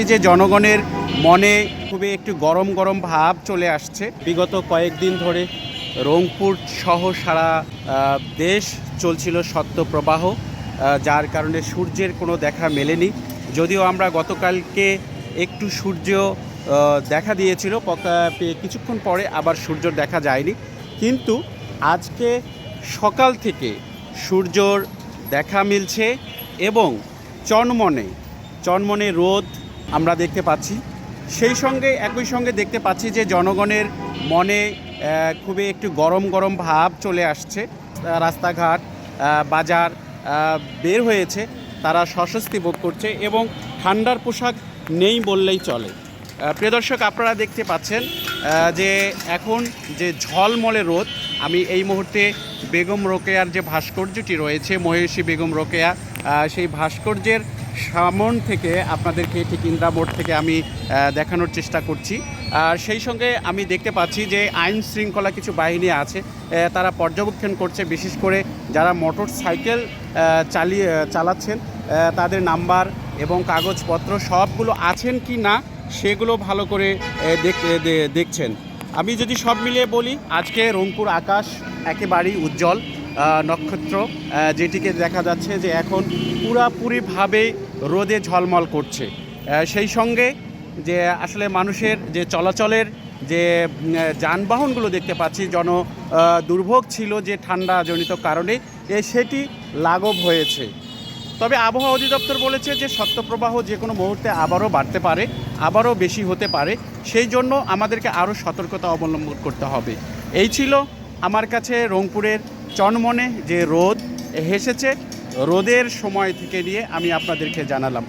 যে জনগণের মনে খুবই একটু গরম গরম ভাব চলে আসছে। বিগত কয়েকদিন ধরে রংপুর সহ সারা দেশ চলছিল শৈত্যপ্রবাহ, যার কারণে সূর্যের কোনো দেখা মেলেনি। যদিও আমরা গতকালকে একটু সূর্য দেখা দিয়েছিল, কিছুক্ষণ পরে আবার সূর্য দেখা যায়নি, কিন্তু আজকে সকাল থেকে সূর্যর দেখা মিলছে এবং চনমনে রোদ আমরা দেখতে পাচ্ছি। সেই সঙ্গে একই সঙ্গে দেখতে পাচ্ছি যে জনগণের মনে খুবই একটু গরম গরম ভাব চলে আসছে। রাস্তাঘাট বাজার বের হয়েছে, তারা স্বস্তি বোধ করছে এবং ঠান্ডার পোশাক নেই বললেই চলে। প্রিয় দর্শক, আপনারা দেখতে পাচ্ছেন যে এখন যে ঝলমলে রোদ। আমি এই মুহূর্তে বেগম রোকেয়ার যে ভাস্কর্যটি রয়েছে, মহিষী বেগম রোকেয়া, সেই ভাস্কর্যের সামন থেকে আপনাদেরকে ঠিক ইন্দিরা মোড় থেকে আমি দেখানোর চেষ্টা করছি। আর সেই সঙ্গে আমি দেখতে পাচ্ছি যে আইন শৃঙ্খলা কিছু বাহিনী আছে, তারা পর্যবেক্ষণ করছে। বিশেষ করে যারা মোটর সাইকেল চালাচ্ছেন তাদের নাম্বার এবং কাগজপত্র সবগুলো আছেন কি না সেগুলো ভালো করে দেখছেন। আমি যদি সব মিলিয়ে বলি, আজকে রংপুর আকাশ একেবারেই উজ্জ্বল, নক্ষত্র যেটিকে দেখা যাচ্ছে যে এখন পুরাপুরিভাবে রোদে ঝলমল করছে। সেই সঙ্গে যে আসলে মানুষের যে চলাচলের যে যানবাহনগুলো দেখতে পাচ্ছি, দুর্ভোগ ছিল যে ঠান্ডাজনিত কারণে, সেটি লাঘব হয়েছে। তবে আবহাওয়া অধিদপ্তর বলেছে যে শৈত্যপ্রবাহ যে কোনো মুহূর্তে আবারও বাড়তে পারে, আবারও বেশি হতে পারে। সেই জন্য আমাদেরকে আরও সতর্কতা অবলম্বন করতে হবে। এই ছিল আমার কাছে রংপুরের চনমনে যে রোদ হেসেছে, রোদের সময় থেকে নিয়ে আমি আপনাদেরকে জানালাম।